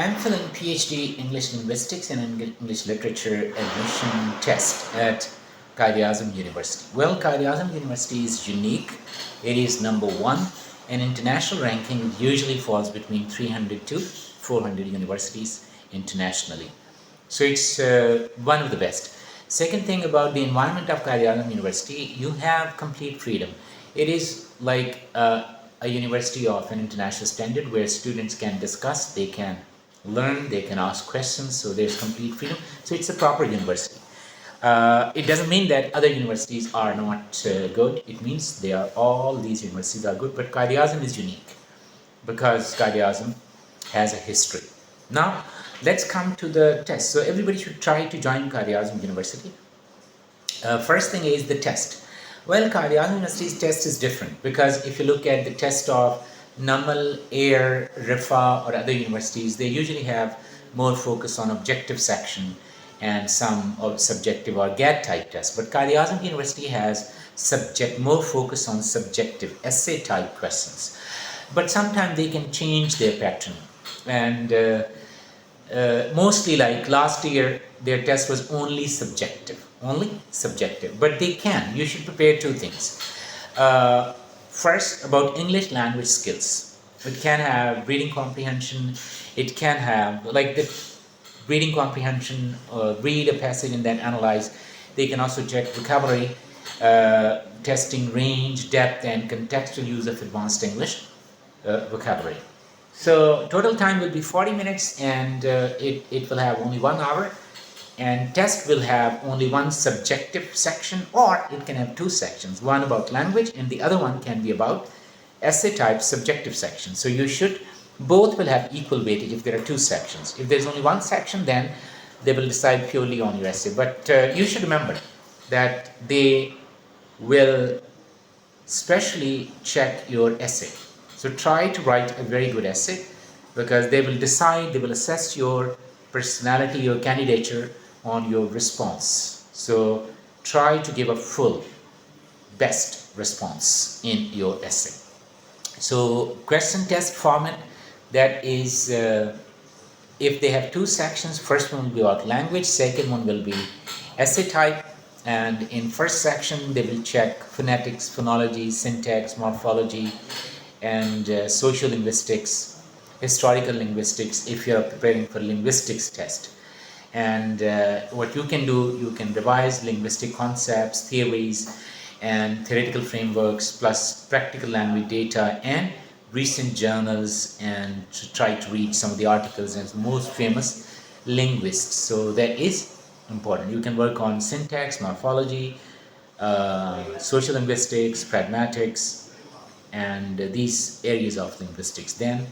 MPhil PhD English Linguistics and English Literature admission test at Quaid-i-Azam University. Well, Quaid-i-Azam University is unique. It is number one, and international ranking usually falls between 300 to 400 universities internationally. So it's one of the best. Second thing about the environment of Quaid-i-Azam University, you have complete freedom. It is like a university of an international standard where students can discuss, they can learn, they can ask questions, so there's complete freedom. So it's a proper university. It doesn't mean that other universities are not good. It means all these universities are good, but Quaid-i-Azam is unique because Quaid-i-Azam has a history. Now, let's come to the test. So everybody should try to join Quaid-i-Azam University. First thing is the test. Well, Quaid-i-Azam University's test is different because if you look at the test of NAML, AIR, RIFA or other universities, they usually have more focus on objective section and some of subjective or GAT type tests. But Quaid-i-Azam University has more focus on subjective essay type questions. But sometimes they can change their pattern. And mostly like last year, their test was only subjective. But they can. You should prepare two things. First, about English language skills. It can have reading comprehension. It can have like the reading comprehension, read a passage and then analyze. They can also check vocabulary, testing range, depth, and contextual use of advanced English vocabulary. So total time will be 40 minutes and it will have only 1 hour. And test will have only one subjective section, or it can have two sections, one about language and the other one can be about essay type subjective section. So both will have equal weightage if there are two sections. If there's only one section, then they will decide purely on your essay. But you should remember that they will specially check your essay. So try to write a very good essay because they will assess your personality, your candidature on your response. So try to give a full, best response in your essay. So question test format, that is, if they have two sections, first one will be about language, second one will be essay type, and in first section they will check phonetics, phonology, syntax, morphology, and social linguistics, historical linguistics if you are preparing for linguistics test. And what you can do, you can revise linguistic concepts, theories, and theoretical frameworks, plus practical language data and recent journals, and to try to read some of the articles and most famous linguists. So that is important. You can work on syntax, morphology, social linguistics, pragmatics, and these areas of linguistics. Then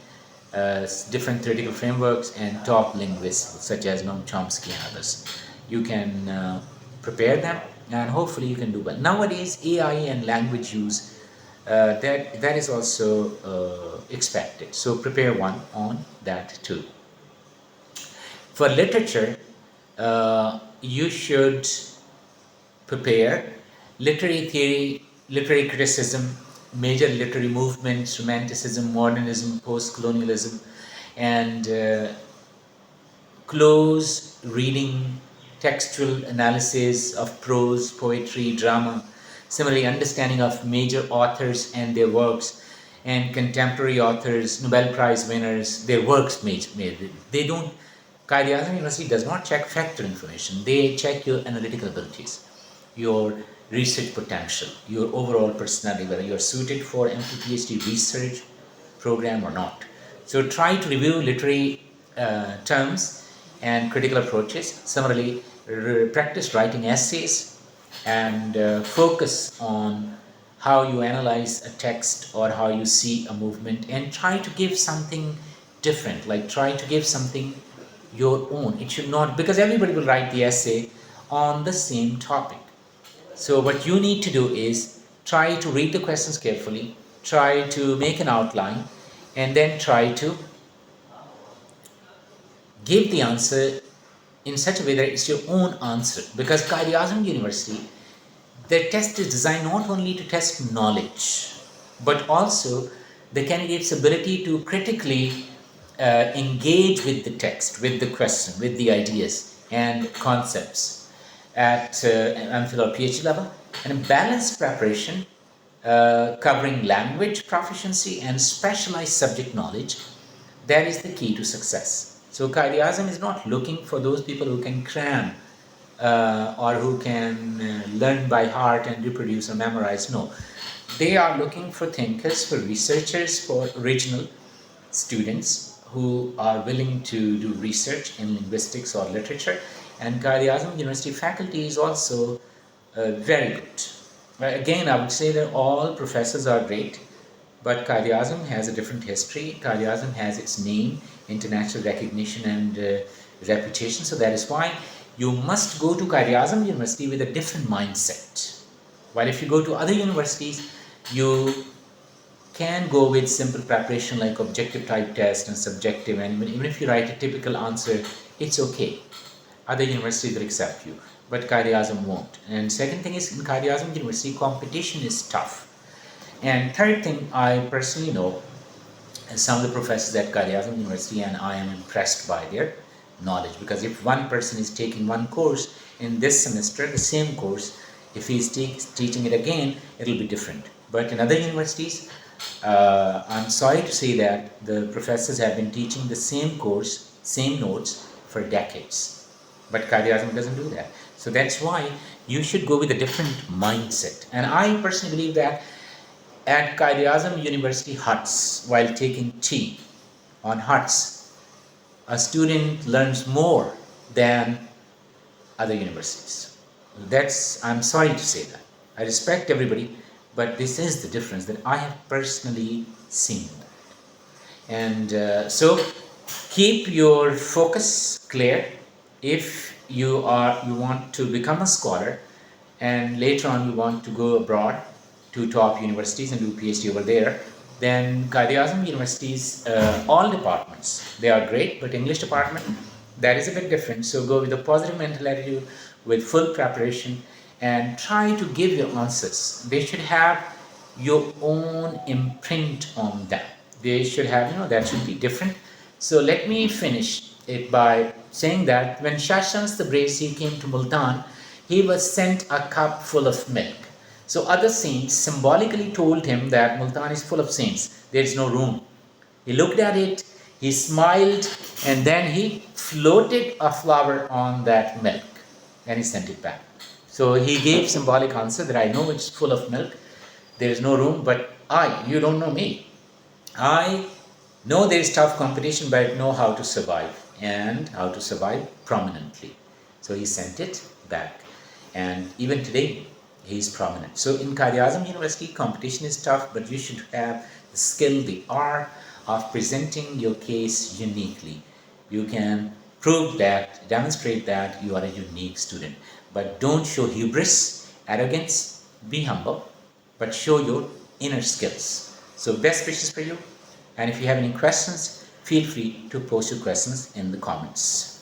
different theoretical frameworks and top linguists such as Noam Chomsky and others. You can prepare them and hopefully you can do well. Nowadays, AI and language use, that is also expected. So prepare one on that too. For literature, you should prepare literary theory, literary criticism, major literary movements, Romanticism, Modernism, post-colonialism, and close reading, textual analysis of prose, poetry, drama. Similarly, understanding of major authors and their works, and contemporary authors, Nobel Prize winners, their works. They don't. Quaid-i-Azam University does not check factual information. They check your analytical abilities, your research potential, your overall personality, whether you're suited for MPhil PhD research program or not. So try to review literary terms and critical approaches. Similarly, practice writing essays and focus on how you analyze a text or how you see a movement, and try to give something different, like try to give something your own. It should not, because everybody will write the essay on the same topic. So what you need to do is try to read the questions carefully, try to make an outline, and then try to give the answer in such a way that it's your own answer. Because Quaid-i-Azam University, their test is designed not only to test knowledge, but also the candidate's ability to critically engage with the text, with the question, with the ideas and concepts at MPhil PhD level, and a balanced preparation covering language proficiency and specialized subject knowledge, that is the key to success. So Quaid-i-Azam is not looking for those people who can cram or who can learn by heart and reproduce or memorize. No, they are looking for thinkers, for researchers, for original students who are willing to do research in linguistics or literature. And Quaid-i-Azam University faculty is also very good. Again, I would say that all professors are great, but Quaid-i-Azam has a different history. Quaid-i-Azam has its name, international recognition and reputation. So that is why you must go to Quaid-i-Azam University with a different mindset. While if you go to other universities, you can go with simple preparation like objective type test and subjective, and even if you write a typical answer, it's okay. Other universities will accept you, but Quaid-i-Azam won't. And second thing is, in Quaid-i-Azam University, competition is tough. And third thing, I personally know some of the professors at Quaid-i-Azam University, and I am impressed by their knowledge, because if one person is taking one course in this semester, the same course, if he is teaching it again, it will be different. But in other universities, I'm sorry to say that the professors have been teaching the same course, same notes for decades. But Quaid-i-Azam doesn't do that. So that's why you should go with a different mindset. And I personally believe that at Quaid-i-Azam University huts, while taking tea on huts, a student learns more than other universities. I'm sorry to say that. I respect everybody, but this is the difference that I have personally seen. And so keep your focus clear. If you want to become a scholar and later on you want to go abroad to top universities and do PhD over there, then Quaid-i-Azam University's all departments, they are great, but English department, that is a bit different. So go with a positive mental attitude, with full preparation, and try to give your answers. They should have your own imprint on them. They should have, that should be different. So let me finish it by saying that when Shashans the Brave Sea came to Multan, he was sent a cup full of milk. So other saints symbolically told him that Multan is full of saints. There is no room. He looked at it, he smiled, and then he floated a flower on that milk and he sent it back. So he gave symbolic answer that I know it's full of milk, there is no room, but you don't know me. I know there is tough competition, but I know how to survive, and how to survive prominently. So he sent it back. And even today, he is prominent. So in Quaid-i-Azam University, competition is tough, but you should have the skill, the art of presenting your case uniquely. You can prove that, demonstrate that you are a unique student. But don't show hubris, arrogance, be humble, but show your inner skills. So best wishes for you. And if you have any questions, feel free to post your questions in the comments.